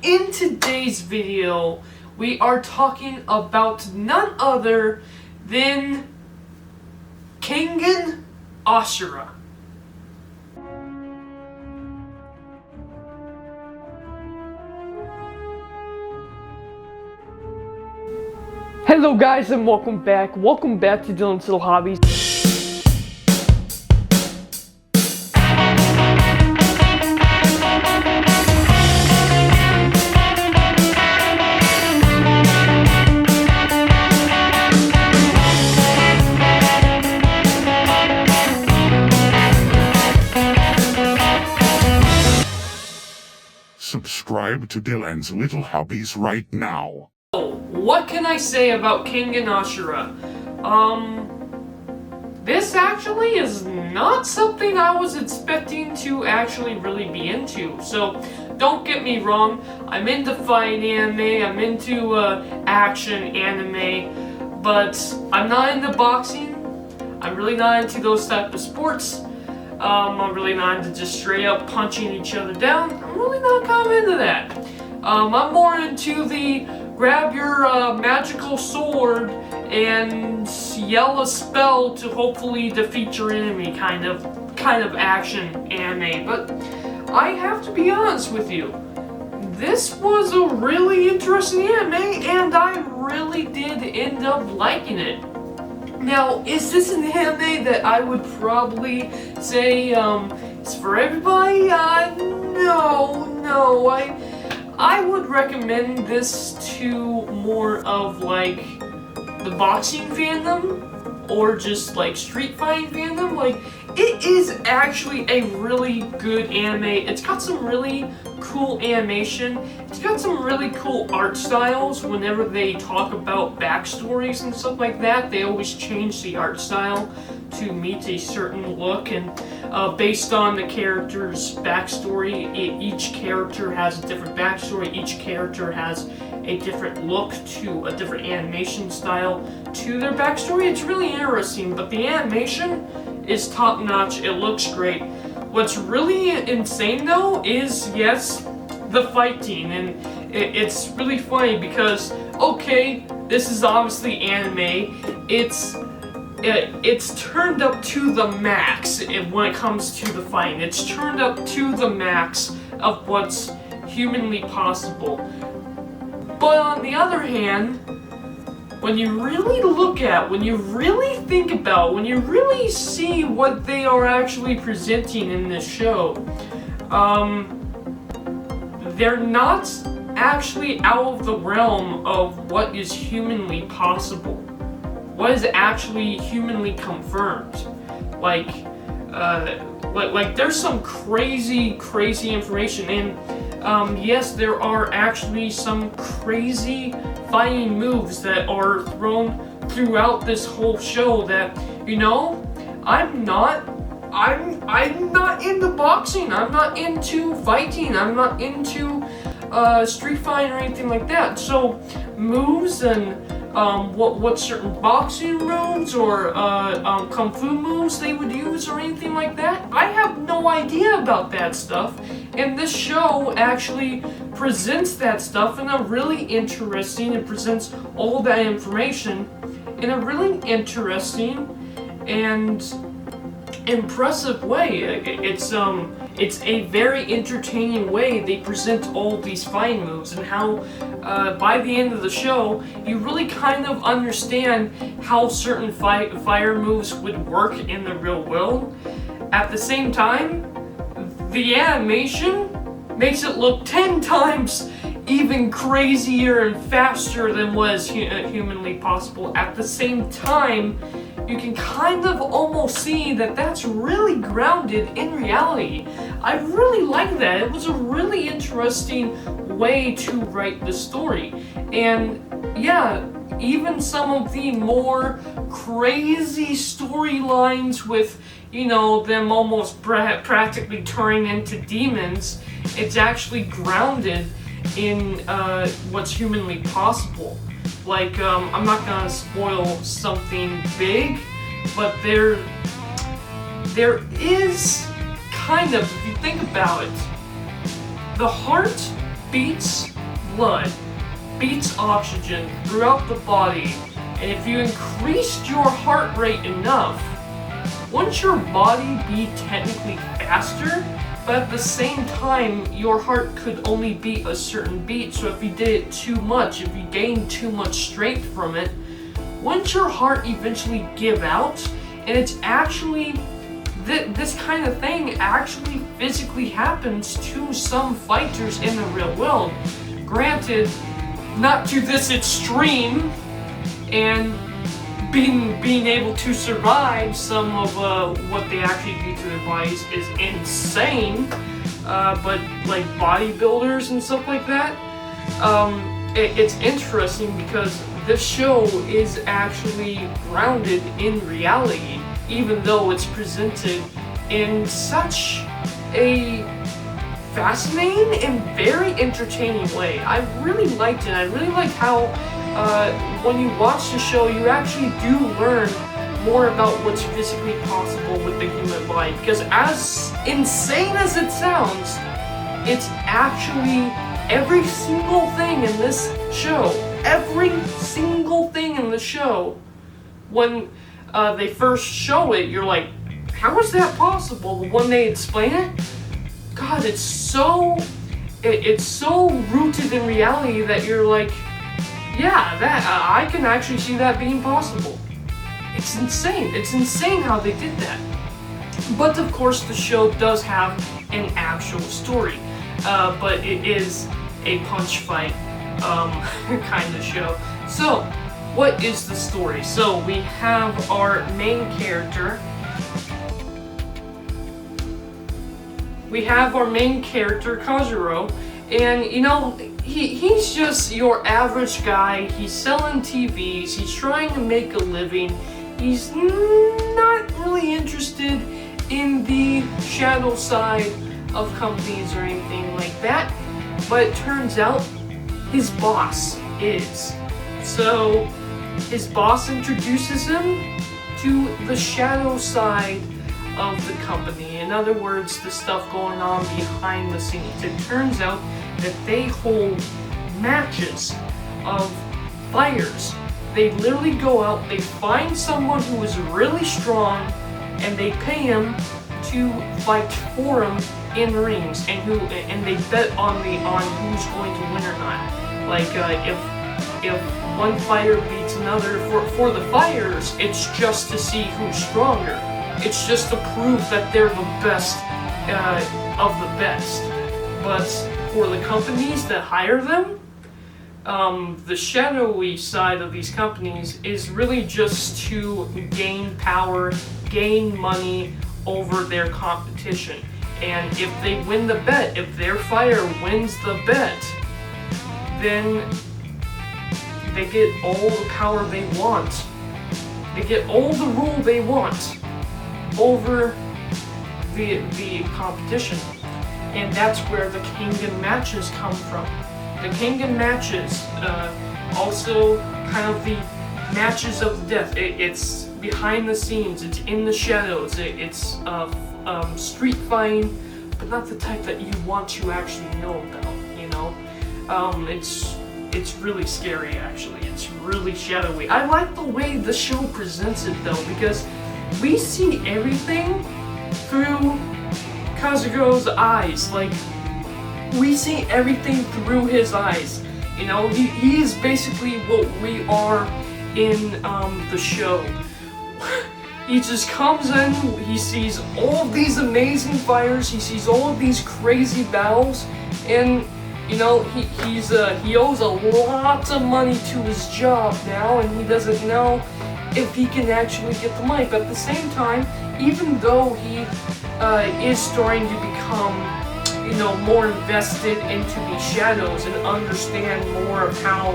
in today's video, we are talking about none other than Kangan Asura. Hello guys and welcome back to Dylan's Little Hobbies. Subscribe to Dylan's Little Hobbies right now. What can I say about Kangan Asura? This actually is not something I was expecting to actually really be into. So, don't get me wrong, I'm into fight anime, I'm into action anime, but I'm not into boxing, I'm really not into those type of sports. I'm really not into just straight up punching each other down. I'm really not kind of into that. I'm more into the grab your magical sword and yell a spell to hopefully defeat your enemy kind of action anime. But I have to be honest with you, this was a really interesting anime and I really did end up liking it. Now, is this an anime that I would probably say is for everybody? No. I would recommend this to more of like the boxing fandom or just like street fighting fandom. Like, it is actually a really good anime. It's got some really cool animation. It's got some really cool art styles. Whenever they talk about backstories and stuff like that, they always change the art style to meet a certain look, and based on the character's backstory, each character has a different backstory, each character has a different look to a different animation style to their backstory. It's really interesting, but the animation is top notch. It looks great. What's really insane though is, yes, the fighting, and it's really funny because, okay, this is obviously anime. It's turned up to the max when it comes to the fighting. It's turned up to the max of what's humanly possible. But on the other hand, when you really look at, when you really think about, when you really see what they are actually presenting in this show, they're not actually out of the realm of what is humanly possible. What is actually humanly confirmed. Like there's some crazy information, and yes, there are actually some crazy fighting moves that are thrown throughout this whole show that, you know, I'm not into boxing, I'm not into fighting, I'm not into street fighting or anything like that. So moves and what certain boxing moves or kung fu moves they would use or anything like that, I have no idea about that stuff. And this show actually presents that stuff in a really interesting, it presents all that information in a really interesting and impressive way. It's a very entertaining way they present all these fighting moves, and how by the end of the show you really kind of understand how certain fire moves would work in the real world. At the same time, the animation makes it look 10 times even crazier and faster than was humanly possible. At the same time, you can kind of almost see that that's really grounded in reality. I really like that. It was a really interesting way to write the story. And yeah, even some of the more crazy storylines with, you know, them almost practically turning into demons, it's actually grounded in what's humanly possible. Like, I'm not gonna spoil something big, but there is kind of, if you think about it, the heart beats blood, beats oxygen throughout the body, and if you increased your heart rate enough, wouldn't your body be technically faster? But at the same time, your heart could only beat a certain beat, so if you did it too much, if you gained too much strength from it, wouldn't your heart eventually give out? And it's actually, this kind of thing actually physically happens to some fighters in the real world. Granted, not to this extreme, and being able to survive some of what they actually do to their bodies is insane. But like bodybuilders and stuff like that, it's interesting because this show is actually grounded in reality, even though it's presented in such a fascinating and very entertaining way. I really liked it. I really liked how when you watch the show, you actually do learn more about what's physically possible with the human body. Because as insane as it sounds, it's actually every single thing in this show. Every single thing in the show. When they first show it, you're like, how is that possible? But when they explain it, God, it's so rooted in reality that you're like, yeah, that I can actually see that being possible. It's insane. It's insane how they did that. But of course, the show does have an actual story, but it is a punch fight kind of show. So, what is the story? So we have our main character. Kazuro, and you know, he's just your average guy. He's selling TVs, he's trying to make a living. He's not really interested in the shadow side of companies or anything like that. But it turns out his boss is. So his boss introduces him to the shadow side of the company. In other words, the stuff going on behind the scenes. It turns out that they hold matches of fighters. They literally go out, they find someone who is really strong, and they pay him to fight for them in rings, and they bet on who's going to win or not. Like if one fighter beats another, for the fighters, it's just to see who's stronger. It's just to prove that they're the best of the best. But for the companies that hire them, the shadowy side of these companies is really just to gain power, gain money over their competition. And if they win the bet, if their fighter wins the bet, then they get all the power they want. They get all the rule they want over the competition. And that's where the kangan matches come from. The kangan matches, also kind of the matches of death. It's behind the scenes, it's in the shadows, it's street fighting, but not the type that you want to actually know about, you know? It's really scary, actually. It's really shadowy. I like the way the show presents it, though, because we see everything through Kazugo's eyes. Like, we see everything through his eyes. You know, he is basically what we are in the show. He just comes in, he sees all of these amazing fighters, he sees all of these crazy battles, and you know, he owes a lot of money to his job now, and he doesn't know if he can actually get the money. But at the same time, even though he is starting to become, you know, more invested into the shadows and understand more of how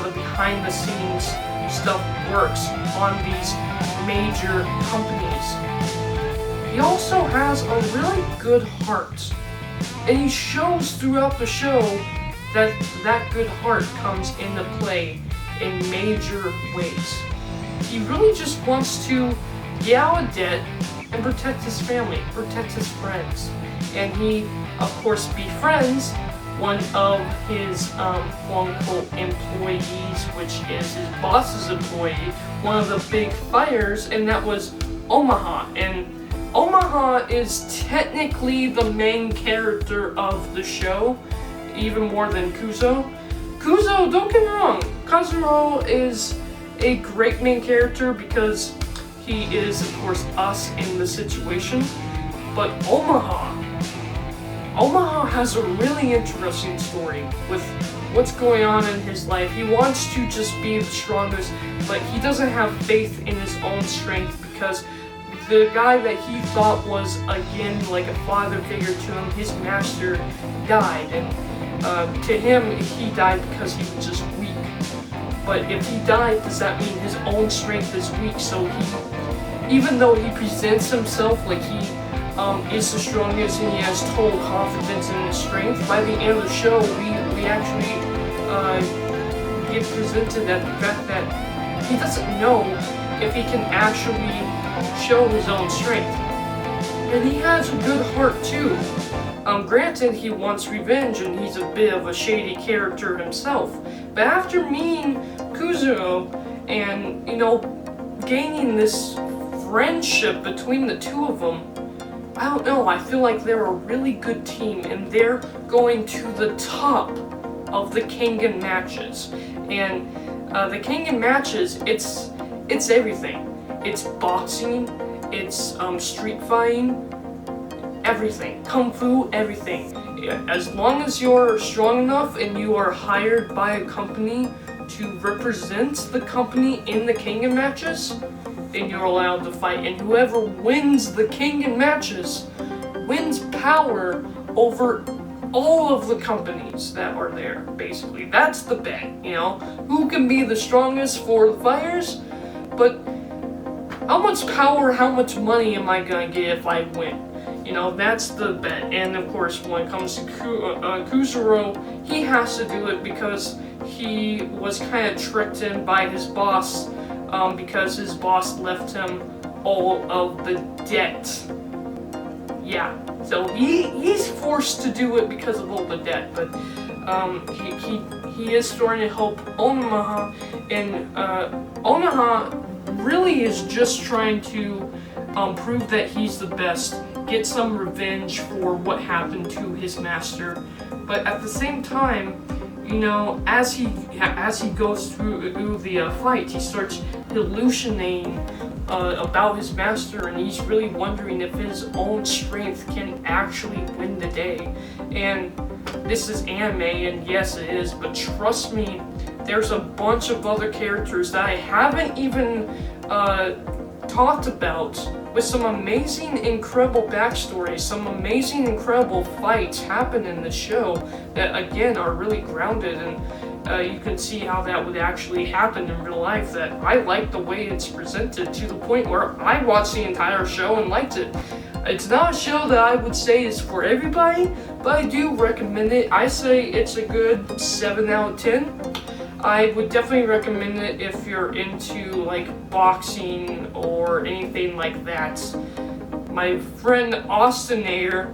the behind-the-scenes stuff works on these major companies, he also has a really good heart. And he shows throughout the show that that good heart comes into play in major ways. He really just wants to get out of debt and protect his family, protect his friends. And he, of course, befriends one of his quote-unquote employees, which is his boss's employee, one of the big fighters, and that was Omaha. And Omaha is technically the main character of the show, even more than Kuzo. Kuzo, don't get me wrong, Kazuro is a great main character because he is, of course, us in the situation. But Omaha has a really interesting story with what's going on in his life. He wants to just be the strongest, but he doesn't have faith in his own strength because the guy that he thought was, again, like a father figure to him, his master, died. And to him, he died because he was just weak. But if he died, does that mean his own strength is weak? So he, even though he presents himself like he is the strongest and he has total confidence in his strength, by the end of the show, we actually get presented at the fact that he doesn't know if he can actually show his own strength. And he has a good heart too. Granted, he wants revenge and he's a bit of a shady character himself. But after meeting Kuzuo and, gaining this friendship between the two of them, I don't know, I feel like they're a really good team and they're going to the top of the kangan matches. And the kangan matches, it's everything. It's boxing, it's street fighting, everything, kung fu, everything. As long as you're strong enough and you are hired by a company to represent the company in the kangan matches, then you're allowed to fight. And whoever wins the kangan matches wins power over all of the companies that are there, basically. That's the bet, who can be the strongest for the fighters, but how much power, how much money am I gonna get if I win? That's the bet. And of course, when it comes to Kuzuro, he has to do it because he was kind of tricked in by his boss, because his boss left him all of the debt. Yeah, so he's forced to do it because of all the debt, but he is starting to help Omaha, and Omaha really is just trying to prove that he's the best, get some revenge for what happened to his master. But at the same time, as he goes through the fight, he starts hallucinating about his master, and he's really wondering if his own strength can actually win the day. And this is anime, and yes it is, but trust me, there's a bunch of other characters that I haven't even talked about, with some amazing, incredible backstories, some amazing, incredible fights happen in the show that, again, are really grounded, and you can see how that would actually happen in real life. That I like the way it's presented to the point where I watched the entire show and liked it. It's not a show that I would say is for everybody, but I do recommend it. I say it's a good 7 out of 10. I would definitely recommend it if you're into like boxing or anything like that. My friend Austinator,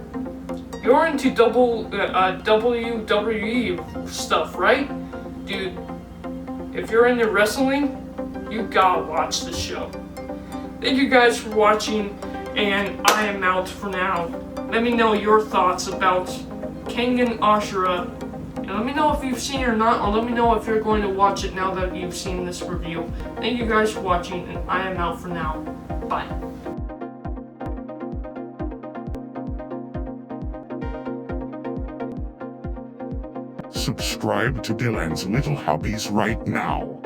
you're into WWE stuff, right? Dude, if you're into wrestling, you gotta watch the show. Thank you guys for watching, and I am out for now. Let me know your thoughts about Kangan Ashura. And let me know if you've seen it or not, or let me know if you're going to watch it now that you've seen this review. Thank you guys for watching, and I am out for now. Bye. Subscribe to Dylan's Little Hobbies right now.